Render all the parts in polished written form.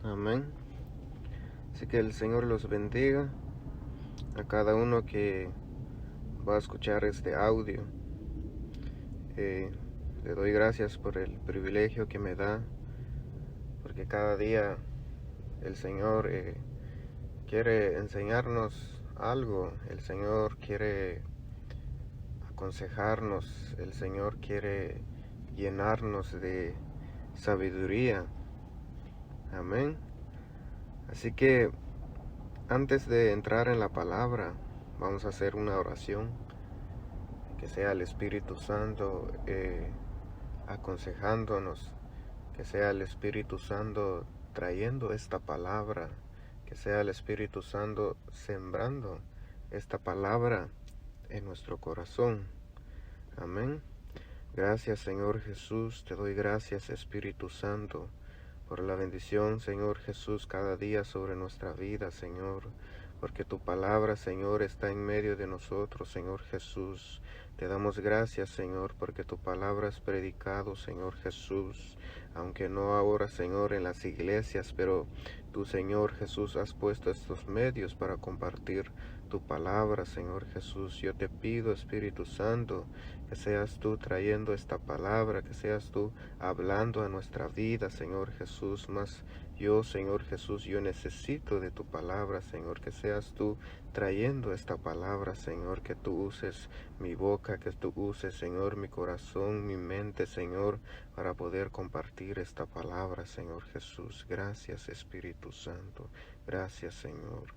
Amén. Así que el Señor los bendiga a cada uno que va a escuchar este audio. Le doy gracias por el privilegio que me da, porque cada día el Señor quiere enseñarnos algo, el Señor quiere aconsejarnos, el Señor quiere llenarnos de sabiduría. Amén. Así que antes de entrar en la palabra, vamos a hacer una oración, que sea el Espíritu Santo aconsejándonos, que sea el Espíritu Santo trayendo esta palabra, que sea el Espíritu Santo sembrando esta palabra en nuestro corazón. Amén. Gracias, Señor Jesús, te doy gracias, Espíritu Santo, por la bendición, Señor Jesús, cada día sobre nuestra vida, Señor, porque tu palabra, Señor, está en medio de nosotros, Señor Jesús. Te damos gracias, Señor, porque tu palabra es predicado, Señor Jesús, aunque no ahora, Señor, en las iglesias, pero tú, Señor Jesús, has puesto estos medios para compartir tu palabra, Señor Jesús. Yo te pido, Espíritu Santo, que seas tú trayendo esta palabra, que seas tú hablando a nuestra vida, Señor Jesús. Mas yo, Señor Jesús, yo necesito de tu palabra, Señor, que seas tú trayendo esta palabra, Señor, que tú uses mi boca, que tú uses, Señor, mi corazón, mi mente, Señor, para poder compartir esta palabra, Señor Jesús. Gracias, Espíritu Santo. Gracias, Señor.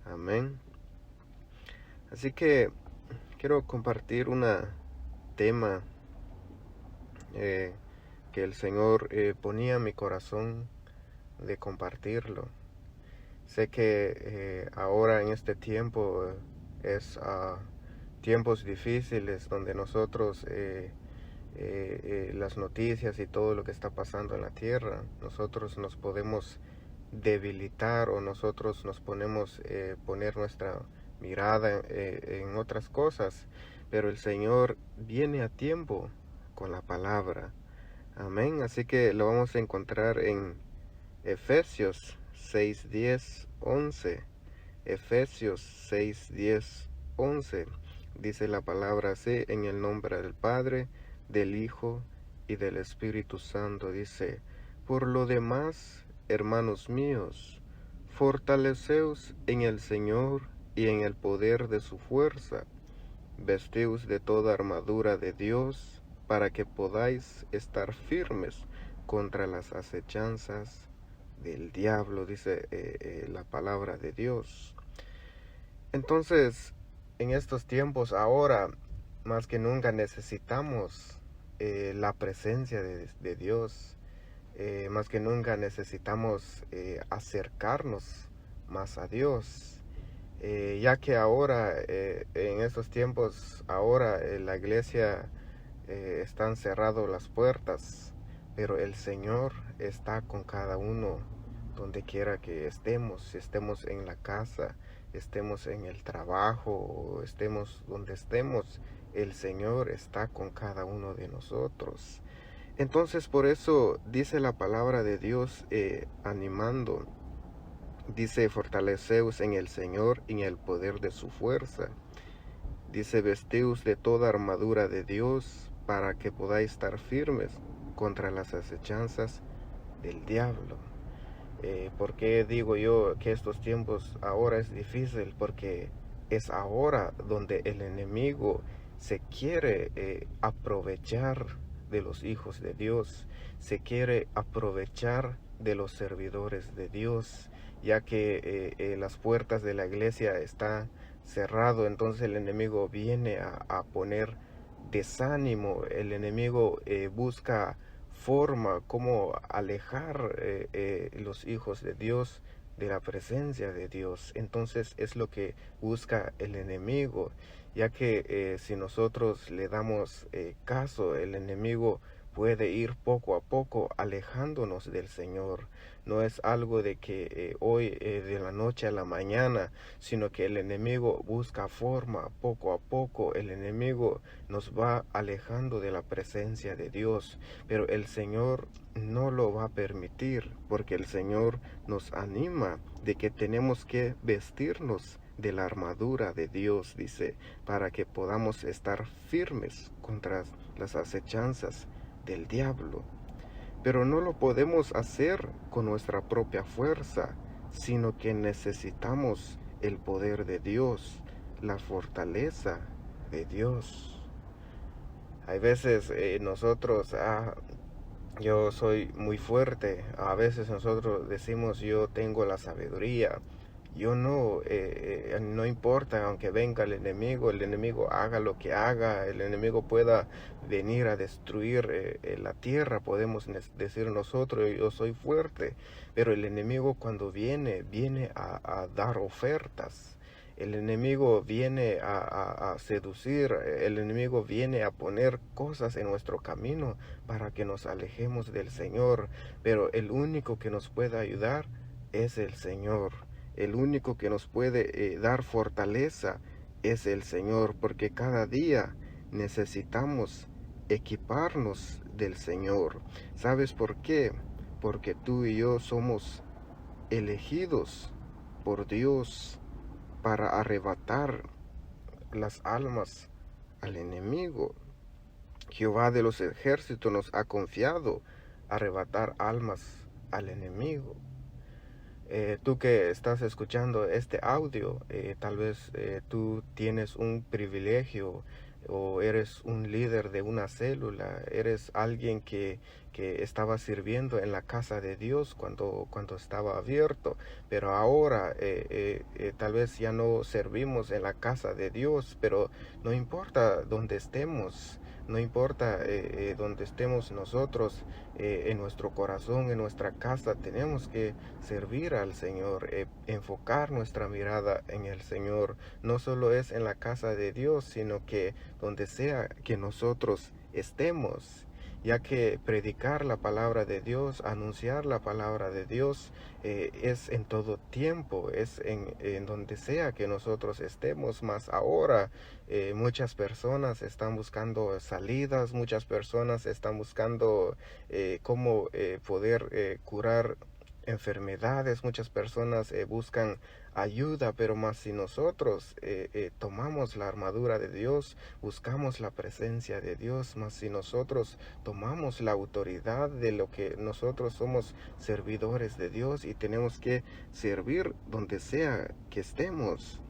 Amén. Así que quiero compartir un tema que el Señor ponía en mi corazón de compartirlo. Sé que ahora en este tiempo es tiempos difíciles donde nosotros las noticias y todo lo que está pasando en la tierra, nosotros nos podemos debilitar o nosotros nos ponemos poner nuestra mirada en otras cosas, pero el Señor viene a tiempo con la palabra. Amén. Así que lo vamos a encontrar en Efesios 6, 10, 11. Efesios 6, 10, 11. Dice la palabra así: en el nombre del Padre, del Hijo y del Espíritu Santo. Dice: por lo demás, hermanos míos, fortaleceos en el Señor y en el poder de su fuerza. Vestíos de toda armadura de Dios, para que podáis estar firmes contra las acechanzas del diablo, dice la palabra de Dios. Entonces, en estos tiempos, más que nunca necesitamos la presencia de Dios. Más que nunca necesitamos acercarnos más a Dios. Ya que ahora, en estos tiempos, ahora la iglesia están cerradas las puertas, pero el Señor está con cada uno donde quiera que estemos, si estemos en la casa, estemos en el trabajo o estemos donde estemos, el Señor está con cada uno de nosotros. Entonces por eso dice la palabra de Dios animando, dice: fortaleceos en el Señor y en el poder de su fuerza. Dice: vestíos de toda armadura de Dios, para que podáis estar firmes contra las acechanzas del diablo. ¿Por qué digo yo que estos tiempos ahora es difícil? Porque es ahora donde el enemigo se quiere aprovechar de los hijos de Dios, se quiere aprovechar de los servidores de Dios, ya que las puertas de la iglesia están cerrado. Entonces el enemigo viene a poner desánimo, el enemigo busca forma como alejar los hijos de Dios de la presencia de Dios. Entonces es lo que busca el enemigo, ya que si nosotros le damos caso, el enemigo puede ir poco a poco alejándonos del Señor. No es algo de que hoy de la noche a la mañana, sino que el enemigo busca forma poco a poco. El enemigo nos va alejando de la presencia de Dios, pero el Señor no lo va a permitir, porque el Señor nos anima de que tenemos que vestirnos de la armadura de Dios, dice, para que podamos estar firmes contra las acechanzas del diablo. Pero no lo podemos hacer con nuestra propia fuerza, sino que necesitamos el poder de Dios, la fortaleza de Dios. Hay veces nosotros, yo soy muy fuerte. A veces nosotros decimos, yo tengo la sabiduría. Yo no, no importa, aunque venga el enemigo haga lo que haga, el enemigo pueda venir a destruir la tierra, podemos decir nosotros, yo soy fuerte, pero el enemigo cuando viene a dar ofertas. El enemigo viene a seducir, el enemigo viene a poner cosas en nuestro camino para que nos alejemos del Señor, pero el único que nos puede ayudar es el Señor. El único que nos puede dar fortaleza es el Señor, porque cada día necesitamos equiparnos del Señor. ¿Sabes por qué? Porque tú y yo somos elegidos por Dios para arrebatar las almas al enemigo. Jehová de los ejércitos nos ha confiado arrebatar almas al enemigo. Tú que estás escuchando este audio, tal vez tú tienes un privilegio o eres un líder de una célula, eres alguien que estaba sirviendo en la casa de Dios cuando estaba abierto, pero ahora tal vez ya no servimos en la casa de Dios, pero no importa dónde estemos. No importa donde estemos nosotros, en nuestro corazón, en nuestra casa, tenemos que servir al Señor, enfocar nuestra mirada en el Señor. No solo es en la casa de Dios, sino que donde sea que nosotros estemos, ya que predicar la palabra de Dios, anunciar la palabra de Dios, es en todo tiempo, es en donde sea que nosotros estemos. Más ahora muchas personas están buscando salidas, muchas personas están buscando cómo poder curar enfermedades, muchas personas buscan ayuda, pero más si nosotros tomamos la armadura de Dios, buscamos la presencia de Dios, más si nosotros tomamos la autoridad de lo que nosotros somos servidores de Dios y tenemos que servir donde sea que estemos.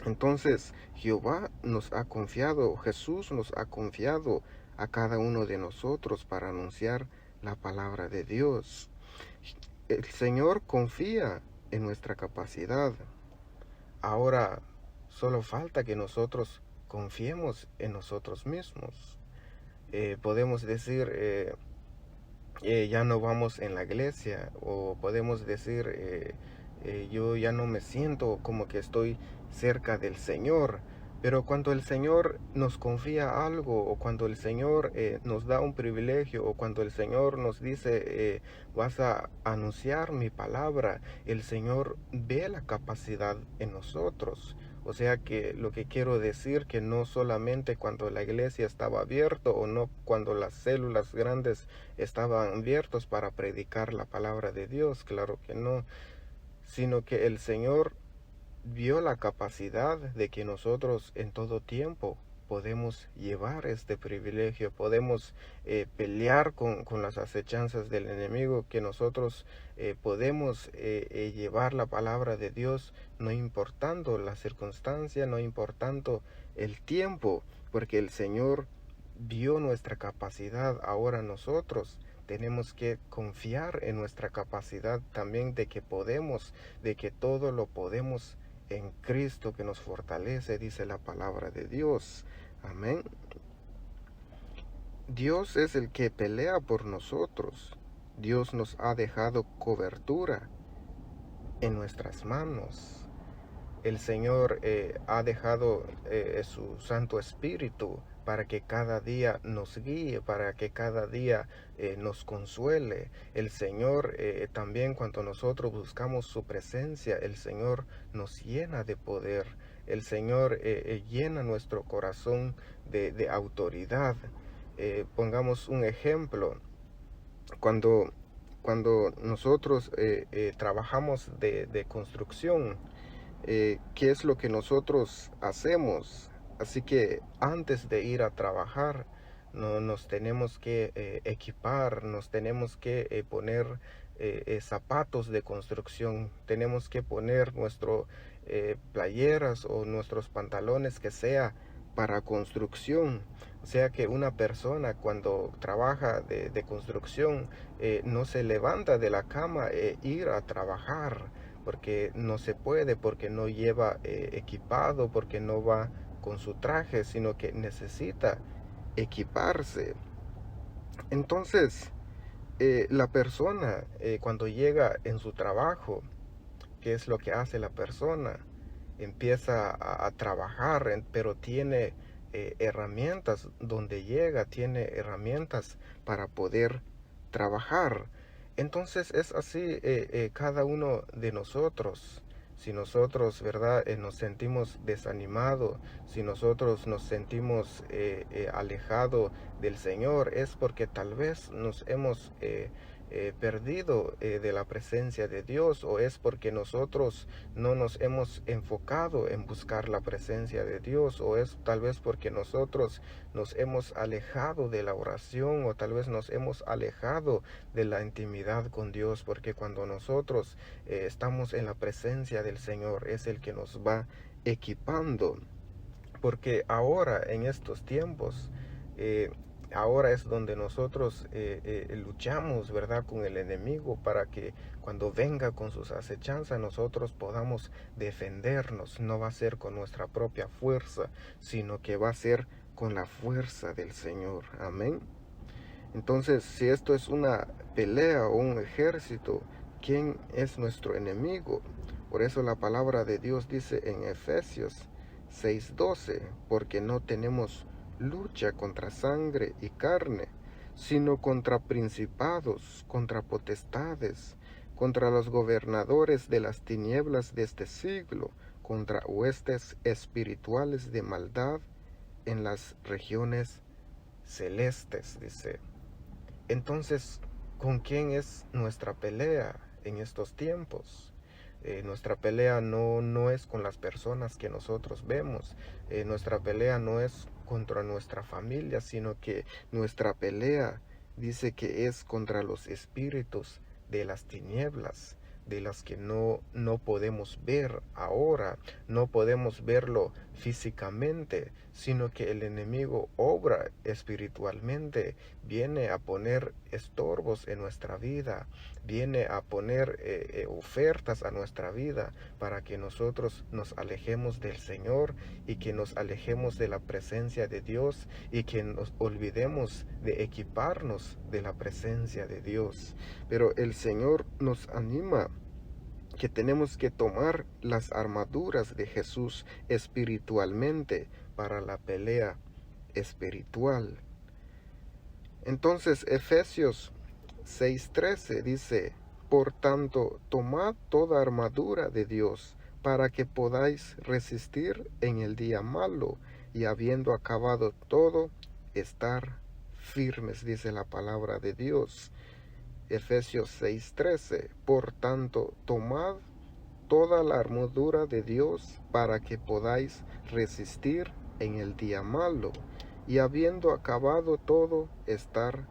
Entonces Jehová nos ha confiado, Jesús nos ha confiado a cada uno de nosotros para anunciar la palabra de Dios. El Señor confía en nuestra capacidad. Ahora solo falta que nosotros confiemos en nosotros mismos. Podemos decir, ya no vamos en la iglesia, o podemos decir, yo ya no me siento como que estoy cerca del Señor. Pero cuando el Señor nos confía algo, o cuando el Señor nos da un privilegio, o cuando el Señor nos dice, vas a anunciar mi palabra, el Señor ve la capacidad en nosotros. O sea que lo que quiero decir que no solamente cuando la iglesia estaba abierta, o no cuando las células grandes estaban abiertos para predicar la palabra de Dios, claro que no, sino que el Señor vio la capacidad de que nosotros en todo tiempo podemos llevar este privilegio, podemos pelear con las acechanzas del enemigo, que nosotros podemos llevar la palabra de Dios no importando la circunstancia, no importando el tiempo, porque el Señor vio nuestra capacidad. Ahora nosotros tenemos que confiar en nuestra capacidad también, de que podemos, de que todo lo podemos en Cristo que nos fortalece, dice la palabra de Dios. Amén. Dios es el que pelea por nosotros. Dios nos ha dejado cobertura en nuestras manos. El Señor ha dejado su Santo Espíritu para que cada día nos guíe, para que cada día nos consuele. El Señor también, cuando nosotros buscamos su presencia, el Señor nos llena de poder. El Señor llena nuestro corazón de autoridad. Pongamos un ejemplo. Cuando nosotros trabajamos de construcción, ¿qué es lo que nosotros hacemos? Así que antes de ir a trabajar, no, nos tenemos que equipar, nos tenemos que poner zapatos de construcción, tenemos que poner nuestras playeras o nuestros pantalones que sea para construcción. O sea que una persona cuando trabaja de construcción no se levanta de la cama e ir a trabajar, porque no se puede, porque no lleva equipado, porque no va con su traje, sino que necesita equiparse. Entonces, la persona cuando llega en su trabajo, ¿qué es lo que hace la persona? Empieza a trabajar, pero tiene herramientas donde llega, tiene herramientas para poder trabajar. Entonces es así cada uno de nosotros. Si nosotros, ¿verdad?, nos sentimos desanimados, si nosotros nos sentimos alejados del Señor, es porque tal vez nos hemos perdido de la presencia de Dios, o es porque nosotros no nos hemos enfocado en buscar la presencia de Dios, o es tal vez porque nosotros nos hemos alejado de la oración, o tal vez nos hemos alejado de la intimidad con Dios, porque cuando nosotros estamos en la presencia del Señor es el que nos va equipando, porque ahora en estos tiempos ahora es donde nosotros luchamos, ¿verdad?, con el enemigo, para que cuando venga con sus acechanzas nosotros podamos defendernos. No va a ser con nuestra propia fuerza, sino que va a ser con la fuerza del Señor. Amén. Entonces, si esto es una pelea o un ejército, ¿quién es nuestro enemigo? Por eso la palabra de Dios dice en Efesios 6:12, porque no tenemos lucha contra sangre y carne, sino contra principados, contra potestades, contra los gobernadores de las tinieblas de este siglo, contra huestes espirituales de maldad en las regiones celestes, dice. Entonces, ¿con quién es nuestra pelea en estos tiempos? Nuestra pelea no es con las personas que nosotros vemos. Nuestra pelea no es contra nuestra familia, sino que nuestra pelea dice que es contra los espíritus de las tinieblas, de las que no podemos ver ahora, no podemos verlo físicamente, sino que el enemigo obra espiritualmente, viene a poner estorbos en nuestra vida, viene a poner ofertas a nuestra vida para que nosotros nos alejemos del Señor y que nos alejemos de la presencia de Dios y que nos olvidemos de equiparnos de la presencia de Dios. Pero el Señor nos anima que tenemos que tomar las armaduras de Jesús espiritualmente para la pelea espiritual. Entonces Efesios 6:13 dice, por tanto, tomad toda armadura de Dios para que podáis resistir en el día malo y habiendo acabado todo, estar firmes, dice la palabra de Dios. Efesios 6:13, por tanto, tomad toda la armadura de Dios para que podáis resistir en el día malo y habiendo acabado todo, estar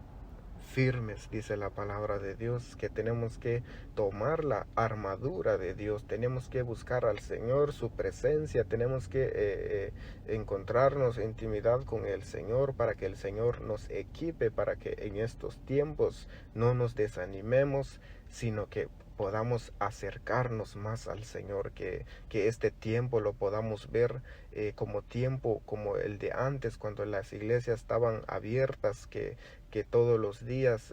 firmes, dice la palabra de Dios, que tenemos que tomar la armadura de Dios, tenemos que buscar al Señor, su presencia, tenemos que encontrarnos en intimidad con el Señor para que el Señor nos equipe, para que en estos tiempos no nos desanimemos, sino que podamos acercarnos más al Señor, que este tiempo lo podamos ver como tiempo como el de antes, cuando las iglesias estaban abiertas, que todos los días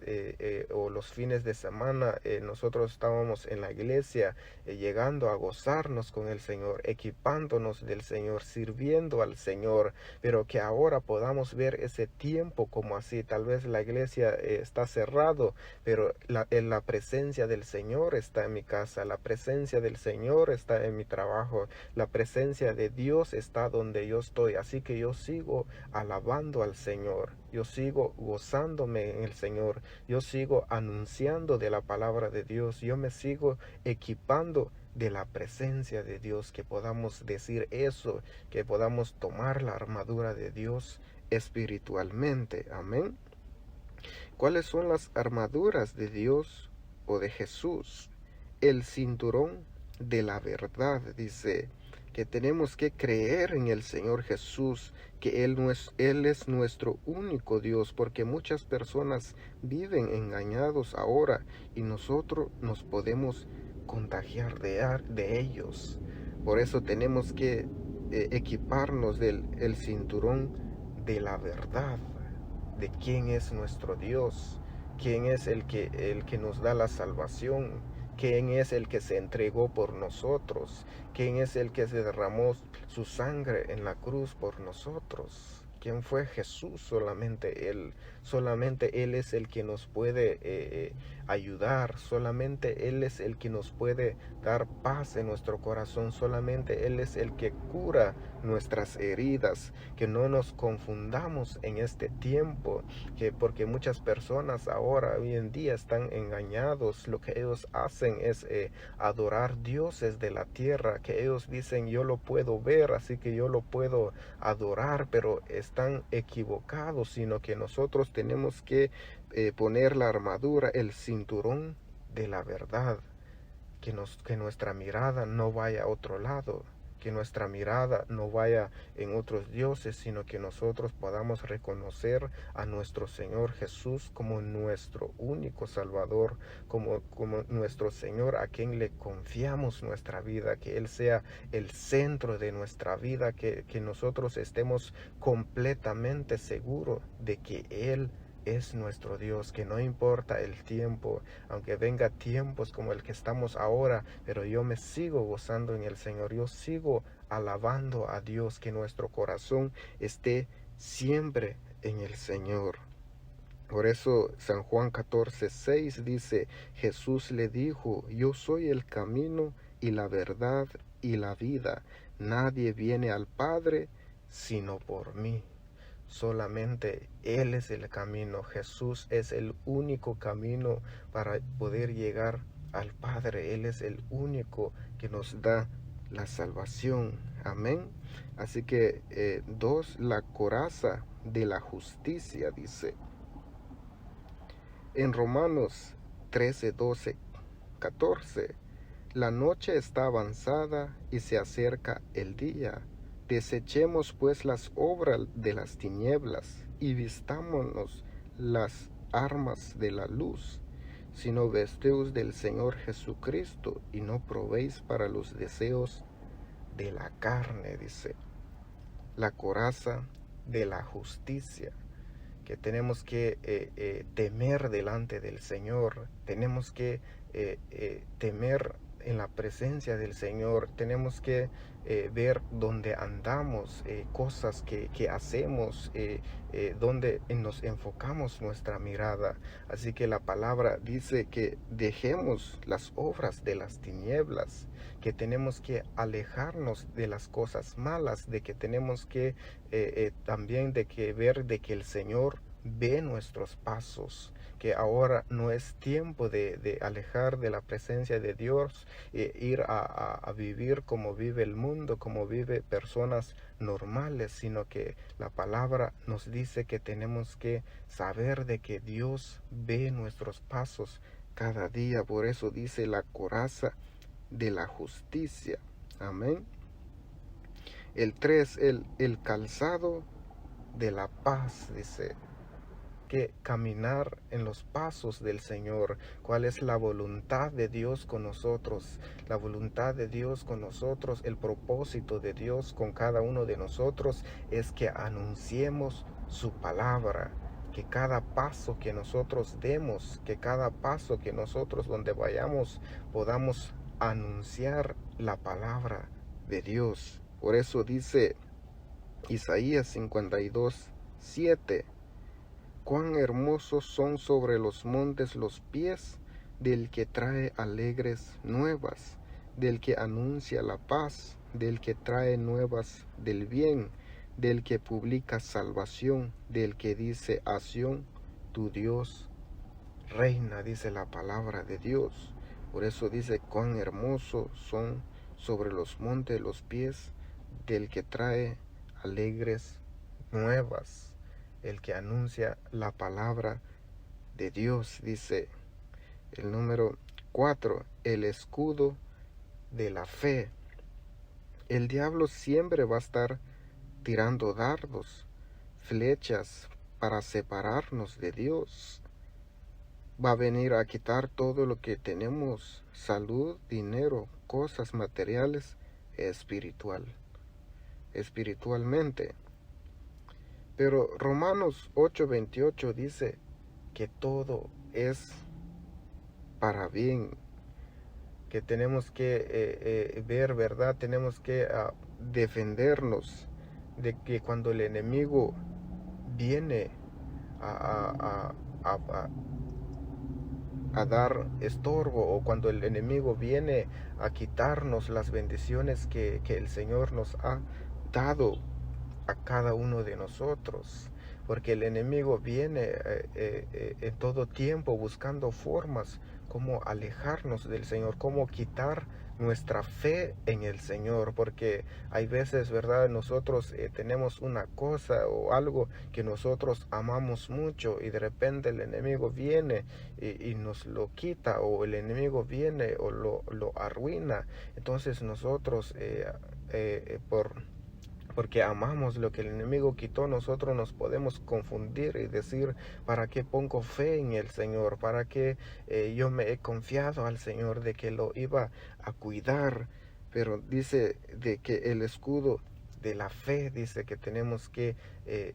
o los fines de semana nosotros estábamos en la iglesia llegando a gozarnos con el Señor, equipándonos del Señor, sirviendo al Señor, pero que ahora podamos ver ese tiempo como así. Tal vez la iglesia está cerrado, pero la presencia del Señor está en mi casa, la presencia del Señor está en mi trabajo, la presencia de Dios está donde yo estoy, así que yo sigo alabando al Señor, yo sigo gozándome en el Señor, yo sigo anunciando de la palabra de Dios, yo me sigo equipando de la presencia de Dios, que podamos decir eso, que podamos tomar la armadura de Dios espiritualmente. Amén. ¿Cuáles son las armaduras de Dios o de Jesús? El cinturón de la verdad, dice que tenemos que creer en el Señor Jesús, que Él es nuestro único Dios, porque muchas personas viven engañados ahora y nosotros nos podemos contagiar de ellos. Por eso tenemos que equiparnos del el cinturón de la verdad, de quién es nuestro Dios, quién es el que nos da la salvación, quién es el que se entregó por nosotros, quién es el que se derramó su sangre en la cruz por nosotros. ¿Quién fue Jesús? Solamente Él es el que nos puede ayudar, solamente Él es el que nos puede dar paz en nuestro corazón, solamente Él es el que cura nuestras heridas. Que no nos confundamos en este tiempo, porque muchas personas ahora, hoy en día, están engañados. Lo que ellos hacen es adorar dioses de la tierra, que ellos dicen yo lo puedo ver, así que yo lo puedo adorar, pero están equivocados, sino que nosotros tenemos que poner la armadura, el cinturón de la verdad, que nuestra mirada no vaya a otro lado, que nuestra mirada no vaya en otros dioses, sino que nosotros podamos reconocer a nuestro Señor Jesús como nuestro único Salvador, como nuestro Señor a quien le confiamos nuestra vida, que Él sea el centro de nuestra vida, que nosotros estemos completamente seguros de que Él es nuestro Dios, que no importa el tiempo, aunque venga tiempos como el que estamos ahora, pero yo me sigo gozando en el Señor, yo sigo alabando a Dios, que nuestro corazón esté siempre en el Señor. Por eso San Juan 14:6 dice, Jesús le dijo, yo soy el camino y la verdad y la vida, nadie viene al Padre sino por mí. Solamente Él es el camino, Jesús es el único camino para poder llegar al Padre, Él es el único que nos da la salvación. Amén. Así que 2, la coraza de la justicia, dice en Romanos 13, 12, 14, la noche está avanzada y se acerca el día. Desechemos pues las obras de las tinieblas y vistámonos las armas de la luz, sino vesteos del Señor Jesucristo y no probéis para los deseos de la carne, dice. La coraza de la justicia, que tenemos que temer delante del Señor, tenemos que temer en la presencia del Señor, tenemos que ver dónde andamos, cosas que hacemos, donde nos enfocamos nuestra mirada. Así que la palabra dice que dejemos las obras de las tinieblas, que tenemos que alejarnos de las cosas malas, de que tenemos que también de que ver de que el Señor ve nuestros pasos, que ahora no es tiempo de alejar de la presencia de Dios, ir a vivir como vive el mundo, como vive personas normales, sino que la palabra nos dice que tenemos que saber de que Dios ve nuestros pasos cada día. Por eso dice la coraza de la justicia. Amén. El 3, el calzado de la paz, dice. que caminar en los pasos del Señor. ¿Cuál es la voluntad de Dios con nosotros? La voluntad de Dios con nosotros, el propósito de Dios con cada uno de nosotros es que anunciemos su palabra. Que cada paso que nosotros demos, que cada paso que nosotros donde vayamos podamos anunciar la palabra de Dios. Por eso dice Isaías 52:7: cuán hermosos son sobre los montes los pies del que trae alegres nuevas, del que anuncia la paz, del que trae nuevas del bien, del que publica salvación, del que dice a Sión, tu Dios reina, dice la palabra de Dios. Por eso dice, cuán hermosos son sobre los montes los pies del que trae alegres nuevas, el que anuncia la palabra de Dios. Dice el número 4, el escudo de la fe. El diablo siempre va a estar tirando dardos, flechas para separarnos de Dios. Va a venir a quitar todo lo que tenemos: salud, dinero, cosas materiales, espiritualmente. Pero Romanos 8:28 dice que todo es para bien, que tenemos que ver, ¿verdad? Tenemos que defendernos de que cuando el enemigo viene a, a, a, a dar estorbo, o cuando el enemigo viene a quitarnos las bendiciones que el Señor nos ha dado a cada uno de nosotros, porque el enemigo viene en todo tiempo buscando formas como alejarnos del Señor, como quitar nuestra fe en el Señor, porque hay veces, ¿verdad? Nosotros tenemos una cosa o algo que nosotros amamos mucho y de repente el enemigo viene y nos lo quita, o el enemigo viene o lo arruina. Entonces nosotros porque amamos lo que el enemigo quitó, nosotros nos podemos confundir y decir, ¿para qué pongo fe en el Señor? ¿Para qué yo me he confiado al Señor de que lo iba a cuidar? Pero dice de que el escudo de la fe, dice que eh,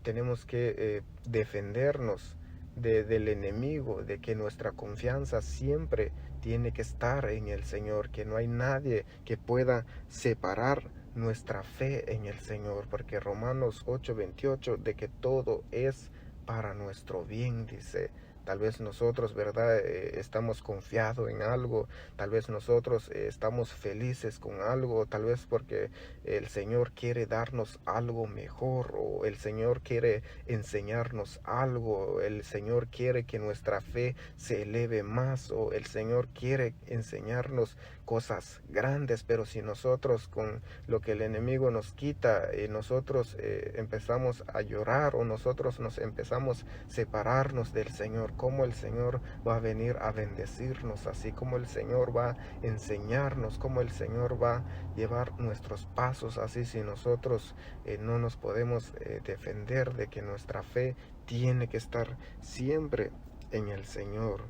tenemos que defendernos del enemigo, de que nuestra confianza siempre tiene que estar en el Señor, que no hay nadie que pueda separar nuestra fe en el Señor, porque Romanos 8:28 de que todo es para nuestro bien, dice. Tal vez nosotros, ¿verdad? Estamos confiados en algo, tal vez nosotros estamos felices con algo, tal vez porque el Señor quiere darnos algo mejor, o el Señor quiere enseñarnos algo, el Señor quiere que nuestra fe se eleve más, o el Señor quiere enseñarnos cosas grandes. Pero si nosotros con lo que el enemigo nos quita, nosotros empezamos a llorar, o nosotros nos empezamos a separarnos del Señor, ¿cómo el Señor va a venir a bendecirnos? Así como el Señor va a enseñarnos, como el Señor va a llevar nuestros pasos, así si nosotros no nos podemos defender de que nuestra fe tiene que estar siempre en el Señor.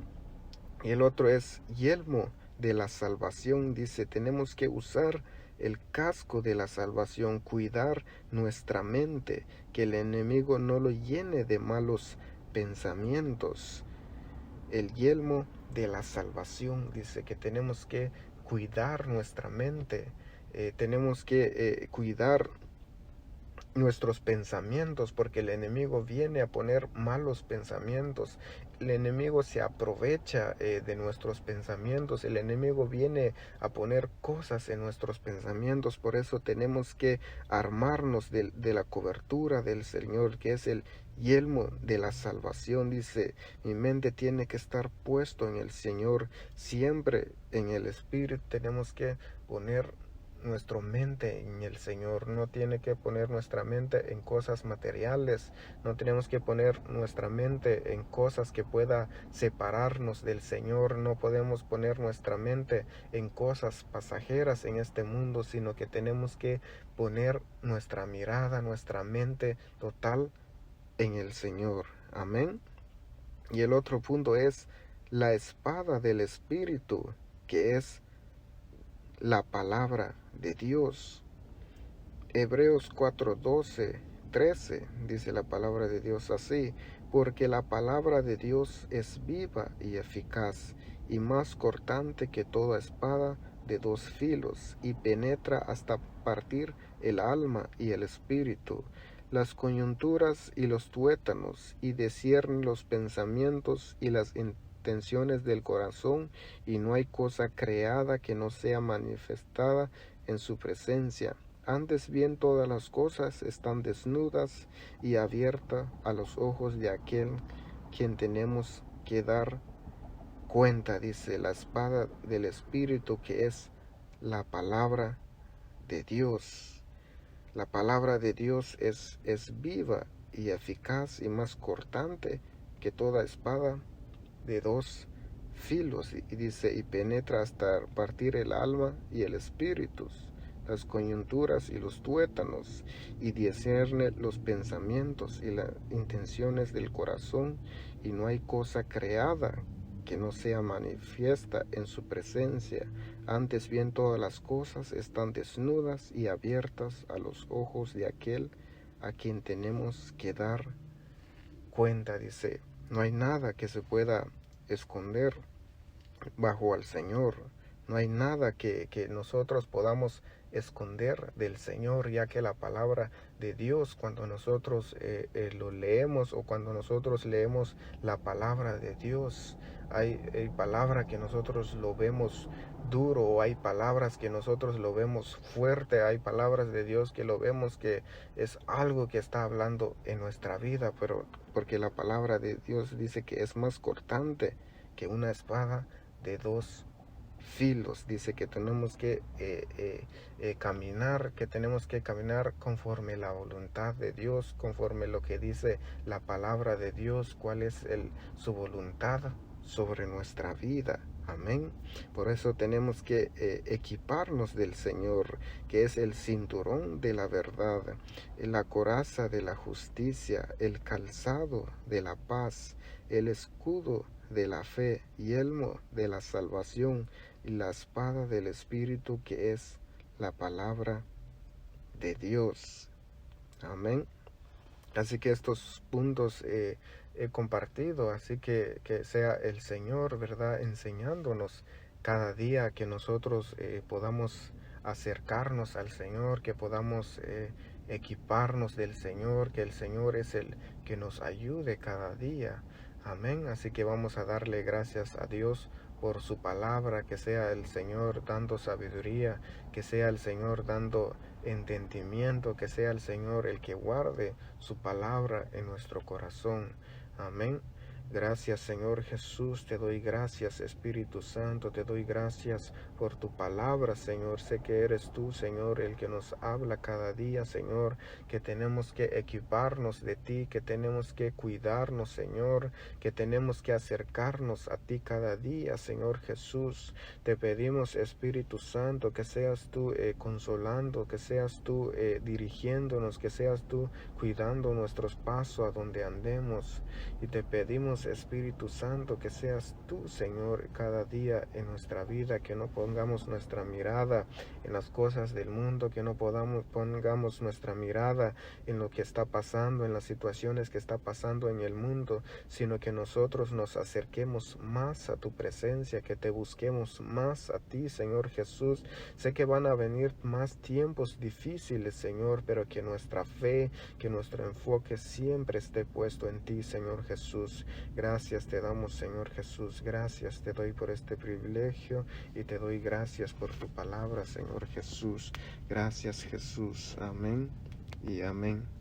Y el otro es yelmo de la salvación. Dice, tenemos que usar el casco de la salvación, cuidar nuestra mente, que el enemigo no lo llene de malos pensamientos. El yelmo de la salvación, dice que tenemos que cuidar nuestra mente, tenemos que cuidar nuestros pensamientos, porque el enemigo viene a poner malos pensamientos. El enemigo se aprovecha de nuestros pensamientos, el enemigo viene a poner cosas en nuestros pensamientos. Por eso tenemos que armarnos de la cobertura del Señor, que es el yelmo de la salvación. Dice, mi mente tiene que estar puesto en el Señor, siempre en el Espíritu. Tenemos que poner nuestra mente en el Señor, no tiene que poner nuestra mente en cosas materiales, no tenemos que poner nuestra mente en cosas que pueda separarnos del Señor, no podemos poner nuestra mente en cosas pasajeras en este mundo, sino que tenemos que poner nuestra mirada, nuestra mente total en el Señor. Amén. Y el otro punto es la espada del Espíritu, que es la palabra de Dios. Hebreos 4:12, 13 dice la palabra de Dios así: porque la palabra de Dios es viva y eficaz, y más cortante que toda espada de dos filos, y penetra hasta partir el alma y el espíritu, las coyunturas y los tuétanos, y discierne los pensamientos y las intenciones del corazón, y no hay cosa creada que no sea manifestada en su presencia. Antes bien todas las cosas están desnudas y abiertas a los ojos de aquel quien tenemos que dar cuenta, dice la espada del Espíritu, que es la palabra de Dios. La palabra de Dios es viva y eficaz y más cortante que toda espada de dos filos, y dice, y penetra hasta partir el alma y el espíritu, las coyunturas y los tuétanos, y discierne los pensamientos y las intenciones del corazón, y no hay cosa creada que no sea manifiesta en su presencia. Antes bien todas las cosas están desnudas y abiertas a los ojos de aquel a quien tenemos que dar cuenta, dice. No hay nada que se pueda esconder bajo al Señor. No hay nada que nosotros podamos esconder del Señor, ya que la palabra de Dios, cuando nosotros lo leemos, o cuando nosotros leemos la palabra de Dios, hay palabra que nosotros lo vemos duro, o hay palabras que nosotros lo vemos fuerte, hay palabras de Dios que lo vemos que es algo que está hablando en nuestra vida, pero porque la palabra de Dios dice que es más cortante que una espada de dos filos. Dice que tenemos que caminar, que tenemos que caminar conforme la voluntad de Dios, conforme lo que dice la palabra de Dios, cuál es su voluntad sobre nuestra vida. Amén. Por eso tenemos que equiparnos del Señor, que es el cinturón de la verdad, la coraza de la justicia, el calzado de la paz, el escudo de la fe, yelmo de la salvación, y la espada del Espíritu, que es la palabra de Dios. Amén. Así que estos puntos he compartido, así que sea el Señor, ¿verdad?, enseñándonos cada día, que nosotros podamos acercarnos al Señor, que podamos equiparnos del Señor, que el Señor es el que nos ayude cada día. Amén. Así que vamos a darle gracias a Dios por su palabra, que sea el Señor dando sabiduría, que sea el Señor dando entendimiento, que sea el Señor el que guarde su palabra en nuestro corazón. Amén. Gracias, Señor Jesús, te doy gracias, Espíritu Santo, te doy gracias por tu palabra, Señor. Sé que eres tú, Señor, el que nos habla cada día, Señor, que tenemos que equiparnos de ti, que tenemos que cuidarnos, Señor, que tenemos que acercarnos a ti cada día, Señor Jesús. Te pedimos, Espíritu Santo, que seas tú consolando, que seas tú dirigiéndonos, que seas tú cuidando nuestros pasos a donde andemos. Y te pedimos, Espíritu Santo, que seas tú, Señor, cada día en nuestra vida, que no pongamos nuestra mirada en las cosas del mundo, que no pongamos nuestra mirada en lo que está pasando, en las situaciones que está pasando en el mundo, sino que nosotros nos acerquemos más a tu presencia, que te busquemos más a ti, Señor Jesús. Sé que van a venir más tiempos difíciles, Señor, pero que nuestra fe, que nuestro enfoque siempre esté puesto en ti, Señor Jesús. Gracias te damos, Señor Jesús. Gracias te doy por este privilegio, y te doy gracias por tu palabra, Señor Jesús. Gracias, Jesús. Amén y amén.